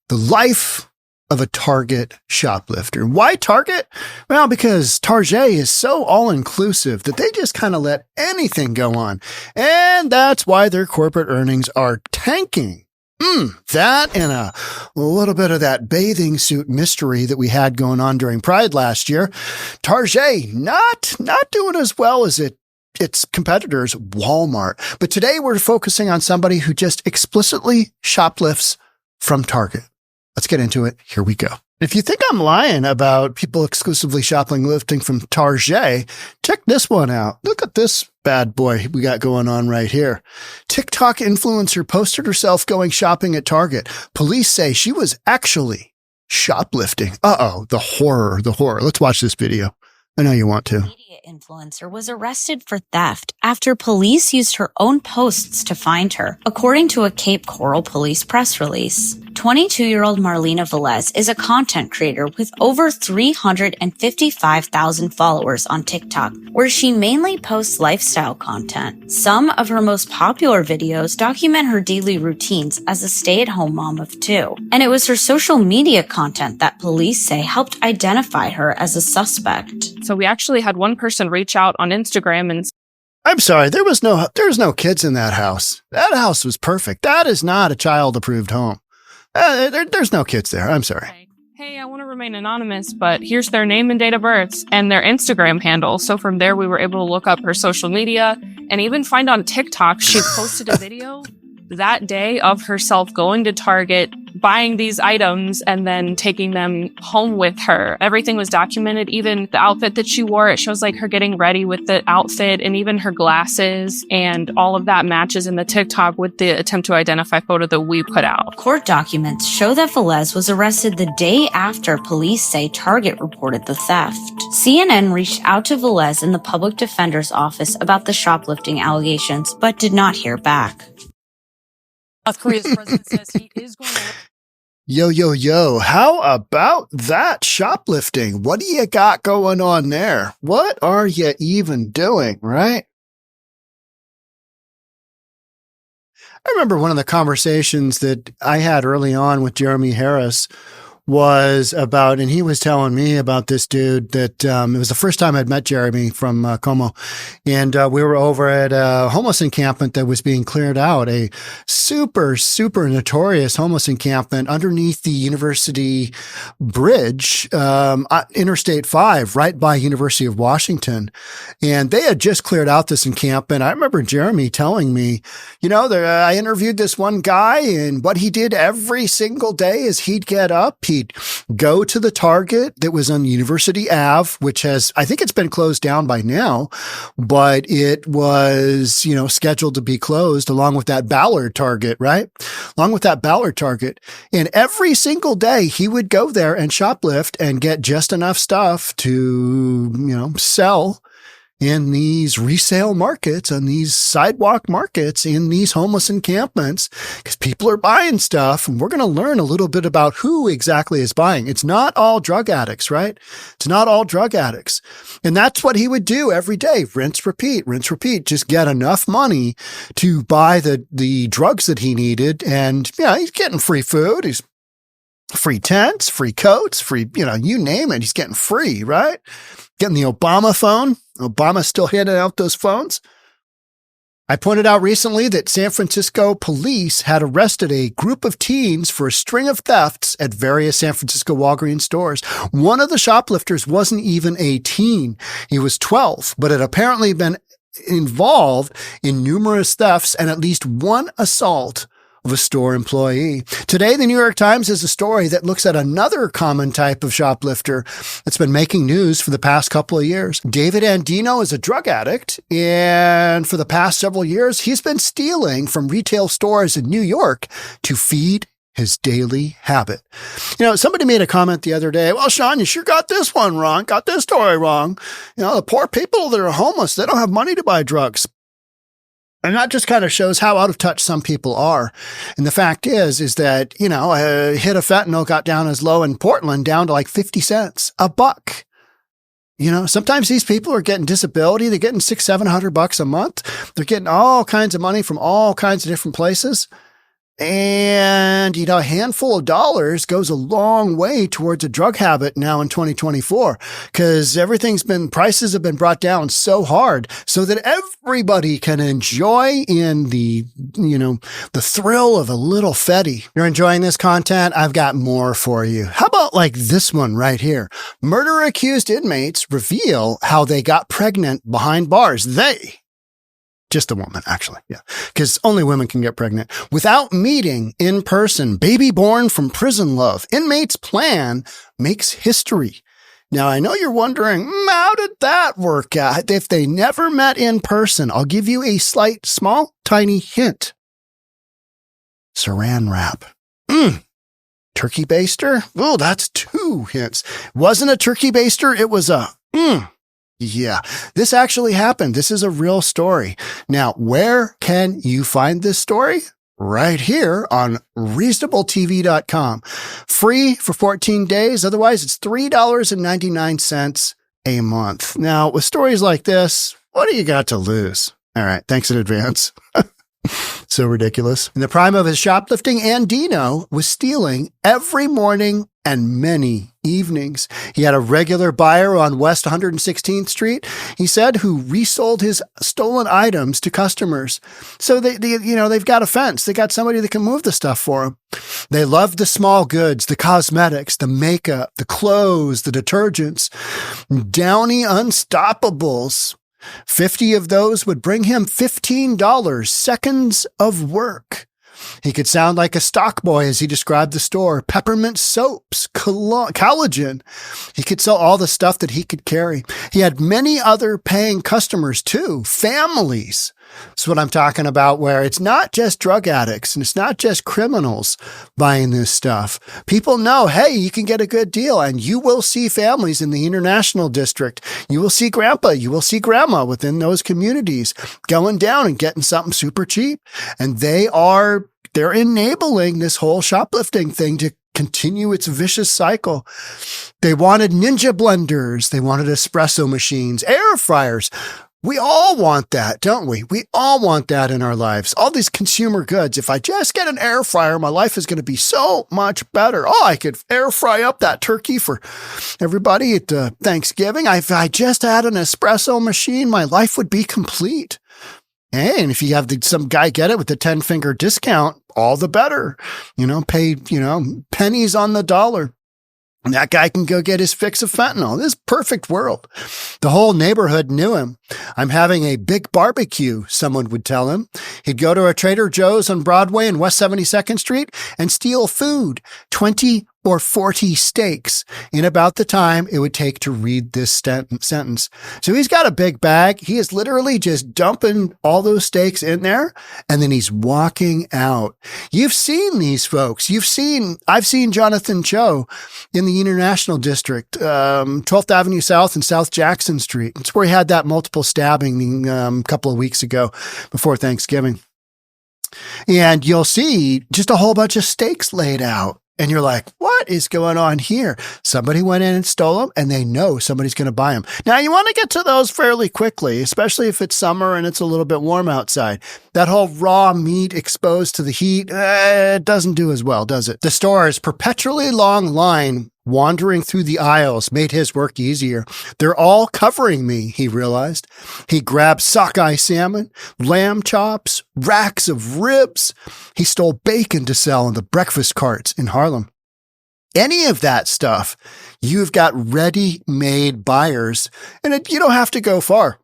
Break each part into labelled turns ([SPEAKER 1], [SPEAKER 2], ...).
[SPEAKER 1] The life of a Target shoplifter. Why Target? Well, because Target is so all-inclusive that they just kind of let anything go on. And that's why their corporate earnings are tanking. That and a little bit of that bathing suit mystery that we had going on during Pride last year. Target not doing as well as its competitors, Walmart. But today we're focusing on somebody who just explicitly shoplifts from Target. Let's get into it. Here we go. If you think I'm lying about people exclusively shoplifting from Target, check this one out. Look at this bad boy we got going on right here. TikTok influencer posted herself going shopping at Target. Police say she was actually shoplifting. Uh-oh, the horror. Let's watch this video. I know you want to.
[SPEAKER 2] Media influencer was arrested for theft after police used her own posts to find her, according to a Cape Coral police press release. 22-year-old Marina Valz is a content creator with over 355,000 followers on TikTok, where she mainly posts lifestyle content. Some of her most popular videos document her daily routines as a stay-at-home mom of 2, and it was her social media content that police say helped identify her as a suspect.
[SPEAKER 3] So we actually had one person reach out on Instagram and
[SPEAKER 1] I'm sorry, there was no kids in that house. That house was perfect. That is not a child-approved home. There's no kids there. I'm sorry.
[SPEAKER 3] Hey, I want to remain anonymous, but here's their name and date of birth and their Instagram handle. So from there, we were able to look up her social media and even find on TikTok, she posted a video that day of herself going to Target, buying these items, and then taking them home with her. Everything was documented, even the outfit that she wore. It shows like her getting ready with the outfit and even her glasses, and all of that matches in the TikTok with the attempt to identify photo that we put out.
[SPEAKER 2] Court documents show that Valz was arrested the day after police say Target reported the theft. CNN reached out to Valz in the public defender's office about the shoplifting allegations, but did not hear back.
[SPEAKER 4] South Korea's president says he is going to...
[SPEAKER 1] Yo, how about that shoplifting? What do you got going on there? What are you even doing, right? I remember one of the conversations that I had early on with Jeremy Harris was about, and he was telling me about this dude that, it was the first time I'd met Jeremy from Como. And we were over at a homeless encampment that was being cleared out, a super notorious homeless encampment underneath the University Bridge, Interstate 5, right by University of Washington. And they had just cleared out this encampment. I remember Jeremy telling me, I interviewed this one guy, and what he did every single day is he'd get up, he'd go to the Target that was on University Ave, which I think it's been closed down by now, but it was, scheduled to be closed along with that Ballard Target, right? Along with that Ballard Target. And every single day he would go there and shoplift and get just enough stuff to, sell in these resale markets, on these sidewalk markets, in these homeless encampments, because people are buying stuff. And we're going to learn a little bit about who exactly is buying. It's not all drug addicts, right? It's not all drug addicts. And that's what he would do every day. Rinse, repeat, just get enough money to buy the drugs that he needed. And, he's getting free food. He's free tents, free coats, free, you name it. He's getting free, right? Getting the Obama phone. Obama's still handing out those phones. I pointed out recently that San Francisco police had arrested a group of teens for a string of thefts at various San Francisco Walgreens stores. One of the shoplifters wasn't even a teen. He was 12, but had apparently been involved in numerous thefts and at least one assault of a store employee. Today, the New York Times has a story that looks at another common type of shoplifter that's been making news for the past couple of years. David Andino is a drug addict, and for the past several years, he's been stealing from retail stores in New York to feed his daily habit. Somebody made a comment the other day, well, Sean, you sure got this one wrong, got this story wrong. The poor people that are homeless, they don't have money to buy drugs. And that just kind of shows how out of touch some people are. And the fact is that, a hit of fentanyl got down as low in Portland, down to like 50 cents, $1. Sometimes these people are getting disability. They're getting $600-700 a month. They're getting all kinds of money from all kinds of different places. And, a handful of dollars goes a long way towards a drug habit now in 2024, because prices have been brought down so hard so that everybody can enjoy in the thrill of a little fetty. You're enjoying this content? I've got more for you. How about like this one right here? Murder-accused inmates reveal how they got pregnant behind bars. Just a woman, actually. Yeah. Because only women can get pregnant. Without meeting in person, baby born from prison love. Inmate's plan makes history. Now, I know you're wondering, how did that work out? If they never met in person, I'll give you a small, tiny hint. Saran wrap. Turkey baster? Oh, that's 2 hints. Wasn't a turkey baster. It was a, Yeah, this actually happened. This is a real story. Now, where can you find this story? Right here on reasonabletv.com. Free for 14 days. Otherwise, it's $3.99 a month. Now, with stories like this, what do you got to lose? All right. Thanks in advance. So ridiculous. In the prime of his shoplifting, Andino was stealing every morning and many evenings. He had a regular buyer on West 116th Street, he said, who resold his stolen items to customers. So they've got a fence. They got somebody that can move the stuff for them. They loved the small goods, the cosmetics, the makeup, the clothes, the detergents, Downy Unstoppables. 50 of those would bring him $15, seconds of work. He could sound like a stock boy as he described the store. Peppermint soaps, collagen. He could sell all the stuff that he could carry. He had many other paying customers too, families. That's what I'm talking about, where it's not just drug addicts and it's not just criminals buying this stuff. People know, hey, you can get a good deal, and you will see families in the International District. You will see grandpa, you will see grandma within those communities going down and getting something super cheap. And they're enabling this whole shoplifting thing to continue its vicious cycle. They wanted ninja blenders. They wanted espresso machines, air fryers. We all want that, don't we? We all want that in our lives. All these consumer goods. If I just get an air fryer, my life is going to be so much better. Oh, I could air fry up that turkey for everybody at Thanksgiving. If I just had an espresso machine, my life would be complete. And if you have some guy get it with the 10-finger discount, all the better. Pay, pennies on the dollar. And that guy can go get his fix of fentanyl. This perfect world. The whole neighborhood knew him. I'm having a big barbecue, someone would tell him. He'd go to a Trader Joe's on Broadway and West 72nd Street and steal food, 20 or 40 steaks in about the time it would take to read this sentence. So he's got a big bag. He is literally just dumping all those steaks in there, and then he's walking out. You've seen these folks. I've seen Jonathan Cho in the International District, 12th Avenue South and South Jackson Street. It's where he had that multiple stabbing a couple of weeks ago before Thanksgiving. And you'll see just a whole bunch of steaks laid out. And you're like, what is going on here? Somebody went in and stole them, and they know somebody's going to buy them. Now, you want to get to those fairly quickly, especially if it's summer and it's a little bit warm outside. That whole raw meat exposed to the heat, it doesn't do as well, does it? The store's perpetually long line wandering through the aisles made his work easier. They're all covering me, he realized. He grabbed sockeye salmon, lamb chops, racks of ribs. He stole bacon to sell in the breakfast carts in Harlem. Any of that stuff, you've got ready-made buyers, and you don't have to go far.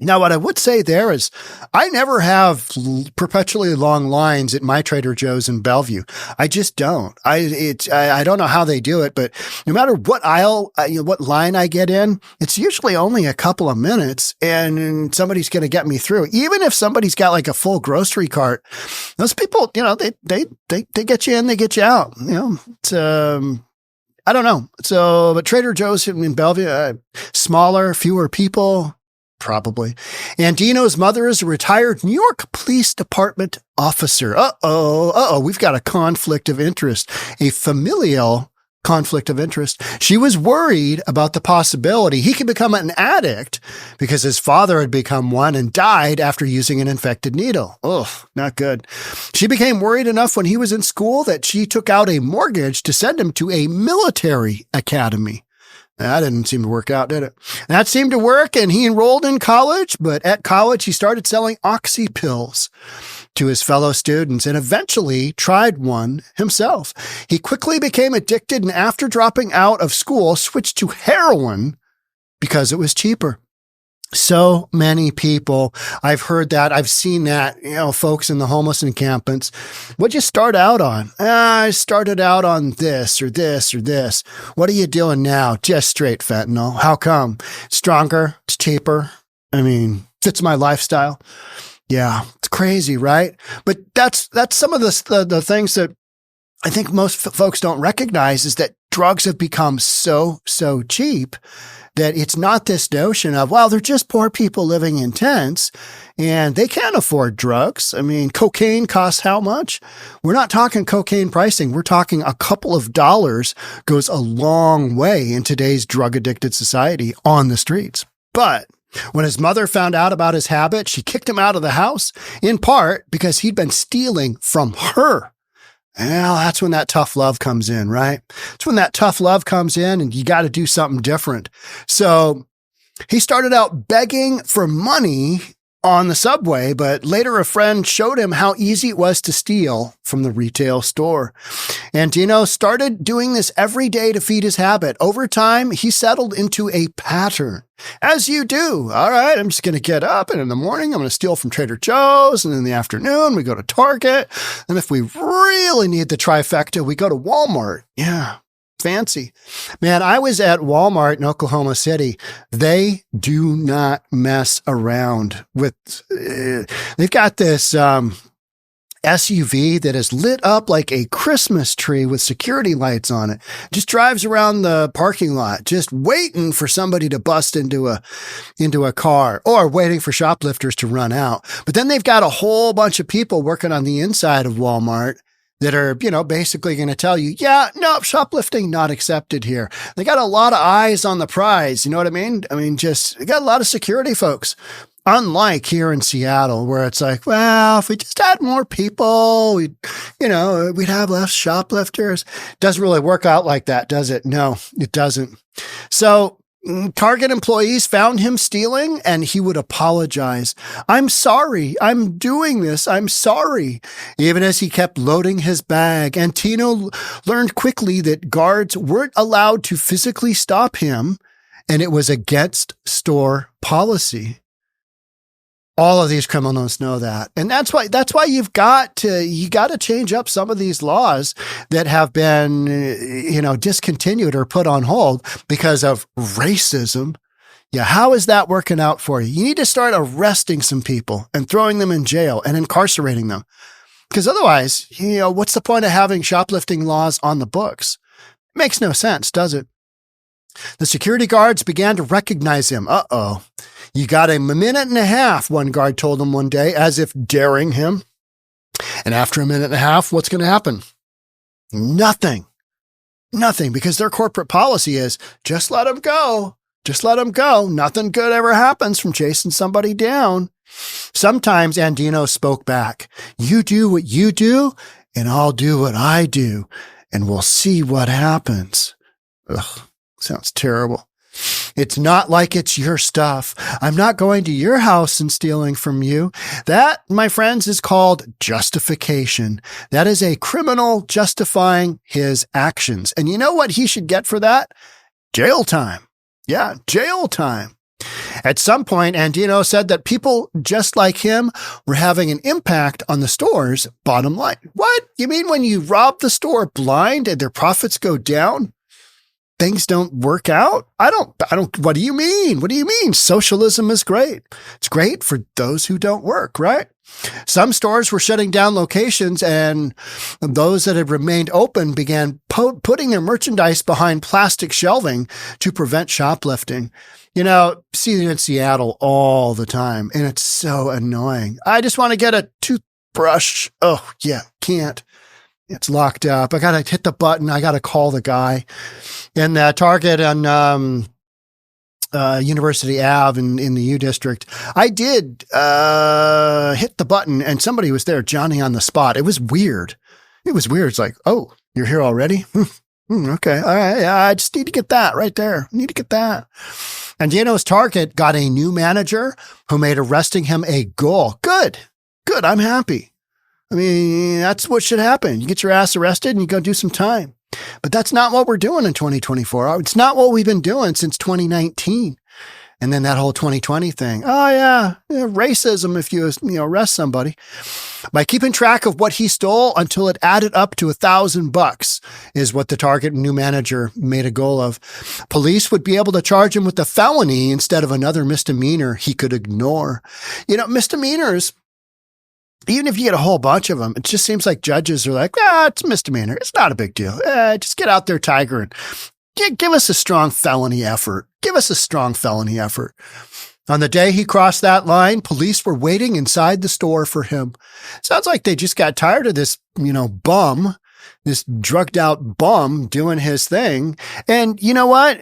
[SPEAKER 1] Now, what I would say there is I never have perpetually long lines at my Trader Joe's in Bellevue. I just don't. I don't know how they do it, but no matter what aisle, what line I get in, it's usually only a couple of minutes and somebody's going to get me through. Even if somebody's got like a full grocery cart, those people, they get you in, they get you out. It's, I don't know. So, but Trader Joe's in Bellevue, smaller, fewer people. Probably. Andino's mother is a retired New York Police Department officer. We've got a conflict of interest, a familial conflict of interest. She was worried about the possibility he could become an addict because his father had become one and died after using an infected needle. Ugh, not good. She became worried enough when he was in school that she took out a mortgage to send him to a military academy. That didn't seem to work out, did it? That seemed to work, and he enrolled in college, but at college, he started selling oxy pills to his fellow students and eventually tried one himself. He quickly became addicted, and after dropping out of school, switched to heroin because it was cheaper. So many people, I've heard that, I've seen that, folks in the homeless encampments. What'd you start out on? I started out on this or this or this. What are you doing now? Just straight fentanyl. How come? Stronger, it's cheaper. Fits my lifestyle. Yeah, it's crazy, right? But that's some of the things that I think most folks don't recognize is that drugs have become so cheap that it's not this notion of, well, they're just poor people living in tents and they can't afford drugs. Cocaine costs how much? We're not talking cocaine pricing. We're talking a couple of dollars goes a long way in today's drug addicted society on the streets. But when his mother found out about his habit, she kicked him out of the house, in part because he'd been stealing from her. Well, that's when that tough love comes in, right? It's when that tough love comes in and you got to do something different. So he started out begging for money on the subway, but later a friend showed him how easy it was to steal from the retail store. And Dino started doing this every day to feed his habit. Over time, he settled into a pattern. As you do. All right, I'm just going to get up, and in the morning, I'm going to steal from Trader Joe's, and in the afternoon, we go to Target. And if we really need the trifecta, we go to Walmart. Yeah. Fancy. Man, I was at Walmart in Oklahoma City. They do not mess around with, they've got this SUV that is lit up like a Christmas tree with security lights on it. Just drives around the parking lot, just waiting for somebody to bust into a car or waiting for shoplifters to run out. But then they've got a whole bunch of people working on the inside of Walmart that are, basically going to tell you, yeah, no, shoplifting not accepted here. They got a lot of eyes on the prize. You know what I mean? They got a lot of security folks. Unlike here in Seattle, where it's like, well, if we just had more people, we'd have less shoplifters. Doesn't really work out like that, does it? No, it doesn't. So Target employees found him stealing and he would apologize. I'm sorry. I'm doing this. I'm sorry. Even as he kept loading his bag. And Tino learned quickly that guards weren't allowed to physically stop him, and it was against store policy. All of these criminals know that. And that's why you got to change up some of these laws that have been, discontinued or put on hold because of racism. Yeah. How is that working out for you? You need to start arresting some people and throwing them in jail and incarcerating them. Because otherwise, what's the point of having shoplifting laws on the books? It makes no sense, does it? The security guards began to recognize him. Uh-oh. You got a minute and a half, one guard told him one day, as if daring him. And after a minute and a half, what's going to happen? Nothing, because their corporate policy is just let him go. Just let him go. Nothing good ever happens from chasing somebody down. Sometimes Andino spoke back. You do what you do, and I'll do what I do, and we'll see what happens. Ugh. Sounds terrible. It's not like it's your stuff. I'm not going to your house and stealing from you. That, my friends, is called justification. That is a criminal justifying his actions. And you know what he should get for that? Jail time. Yeah, jail time. At some point, Andino said that people just like him were having an impact on the store's bottom line. What? You mean when you rob the store blind and their profits go down? Things don't work out? I don't, what do you mean? What do you mean? Socialism is great. It's great for those who don't work, right? Some stores were shutting down locations, and those that had remained open began putting their merchandise behind plastic shelving to prevent shoplifting. See it in Seattle all the time, and it's so annoying. I just want to get a toothbrush. Oh, yeah, can't. It's locked up. I got to hit the button. I got to call the guy. And the Target on University Ave in the U District, I did hit the button and somebody was there, Johnny on the spot. It was weird. It's like, oh, you're here already? Okay. All right. Yeah, I just need to get that right there. Need to get that. And Dino's Target got a new manager who made arresting him a goal. Good. I'm happy. I mean, that's what should happen. You get your ass arrested and you go do some time. But that's not what we're doing in 2024. It's not what we've been doing since 2019. And then that whole 2020 thing. Oh, yeah, racism if you arrest somebody. By keeping track of what he stole until it added up to $1,000 is what the Target new manager made a goal of. Police would be able to charge him with a felony instead of another misdemeanor he could ignore. Misdemeanors, even if you get a whole bunch of them, it just seems like judges are like, it's a misdemeanor. It's not a big deal. Just get out there, Tiger, and give us a strong felony effort. On the day he crossed that line, police were waiting inside the store for him. Sounds like they just got tired of this, bum, this drugged out bum doing his thing. And you know what?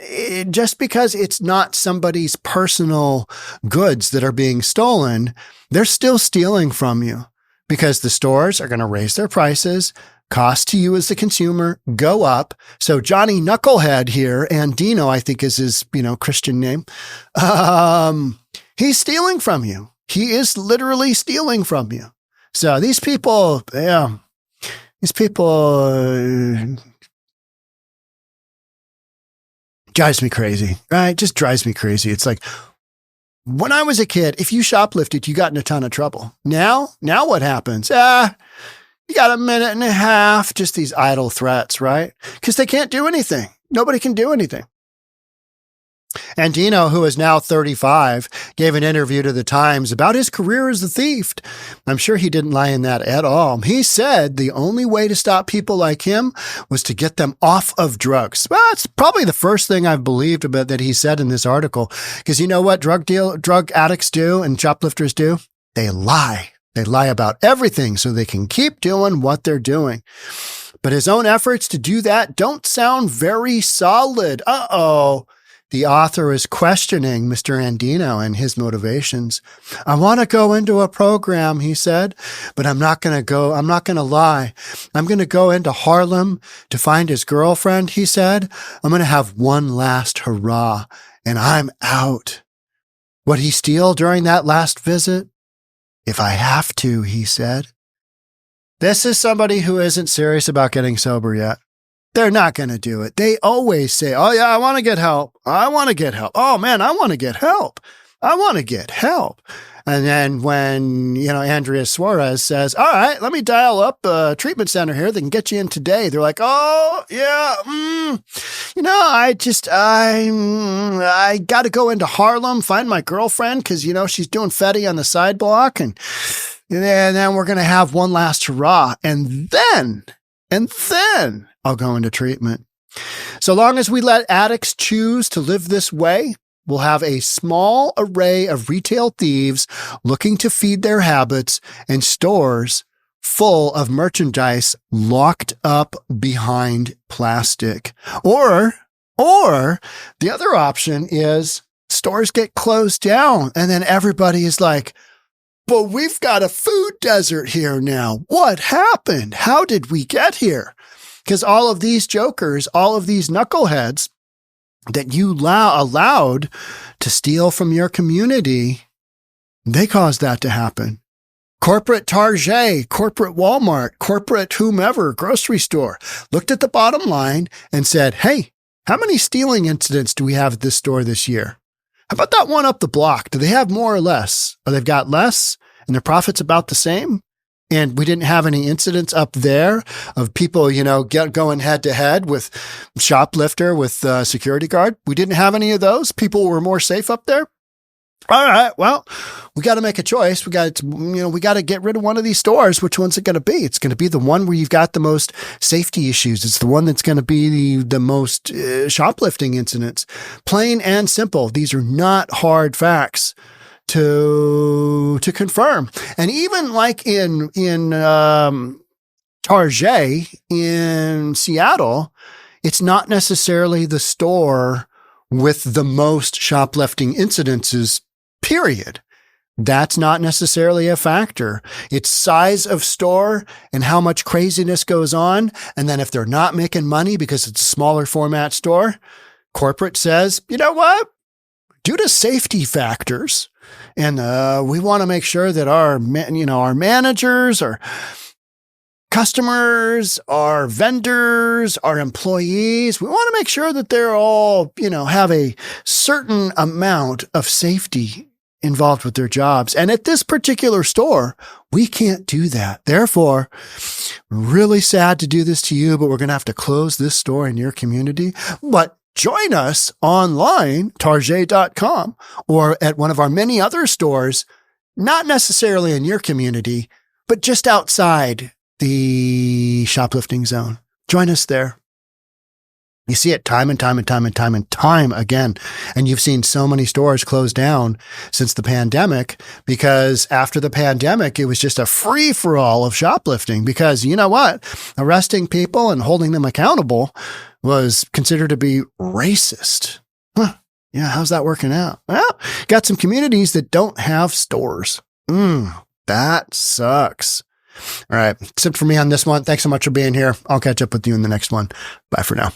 [SPEAKER 1] Just because it's not somebody's personal goods that are being stolen, they're still stealing from you because the stores are going to raise their prices. Cost to you as the consumer go up. So Johnny Knucklehead here, and Dino, I think is his, Christian name. He's stealing from you. He is literally stealing from you. So these people drives me crazy, right? Just drives me crazy. It's like, when I was a kid, if you shoplifted, you got in a ton of trouble. Now what happens? You got a minute and a half, just these idle threats, right? Because they can't do anything. Nobody can do anything. And Dino, who is now 35, gave an interview to the Times about his career as a thief. I'm sure he didn't lie in that at all. He said the only way to stop people like him was to get them off of drugs. Well, it's probably the first thing I've believed about that he said in this article. Because you know what drug addicts do and shoplifters do? They lie. They lie about everything so they can keep doing what they're doing. But his own efforts to do that don't sound very solid. The author is questioning Mr. Andino and his motivations. I want to go into a program, he said, but I'm not going to lie. I'm going to go into Harlem to find his girlfriend, he said. I'm going to have one last hurrah, and I'm out. Would he steal during that last visit? If I have to, he said. This is somebody who isn't serious about getting sober yet. They're not going to do it. They always say, oh yeah, I want to get help. Oh man, I want to get help. And then when, Andrea Suarez says, all right, let me dial up a treatment center here that can get you in today. They're like, oh yeah, I got to go into Harlem, find my girlfriend because, she's doing Fetty on the side block. And then we're going to have one last hurrah. And then I'll go into treatment. So long as we let addicts choose to live this way, we'll have a small array of retail thieves looking to feed their habits and stores full of merchandise locked up behind plastic. Or the other option is stores get closed down and then everybody is like, but we've got a food desert here now. What happened? How did we get here? Because all of these jokers, all of these knuckleheads that you allowed to steal from your community, they caused that to happen. Corporate Target, corporate Walmart, corporate whomever, grocery store, looked at the bottom line and said, hey, how many stealing incidents do we have at this store this year? How about that one up the block? Do they have more or less? Or they've got less and their profit's about the same? And we didn't have any incidents up there of people, going head to head with shoplifter, with security guard. We didn't have any of those. People were more safe up there. All right. Well, we got to make a choice. We got to get rid of one of these stores. Which one's it going to be? It's going to be the one where you've got the most safety issues. It's the one that's going to be the most shoplifting incidents. Plain and simple. These are not hard facts to confirm. And even like in Target in Seattle, it's not necessarily the store with the most shoplifting incidences, period. That's not necessarily a factor. It's size of store and how much craziness goes on. And then if they're not making money because it's a smaller format store, corporate says, you know what? Due to safety factors, and we want to make sure that our managers, our customers, our vendors, our employees, we want to make sure that they're all, have a certain amount of safety involved with their jobs. And at this particular store, we can't do that. Therefore, really sad to do this to you, but we're going to have to close this store in your community. But join us online, Target.com, or at one of our many other stores, not necessarily in your community, but just outside the shoplifting zone. Join us there. You see it time and time again. And you've seen so many stores close down since the pandemic, because after the pandemic, it was just a free-for-all of shoplifting, because you know what? Arresting people and holding them accountable was considered to be racist. Yeah, how's that working out? Well, got some communities that don't have stores. That sucks. All right, that's it for me on this one. Thanks so much for being here. I'll catch up with you in the next one. Bye for now.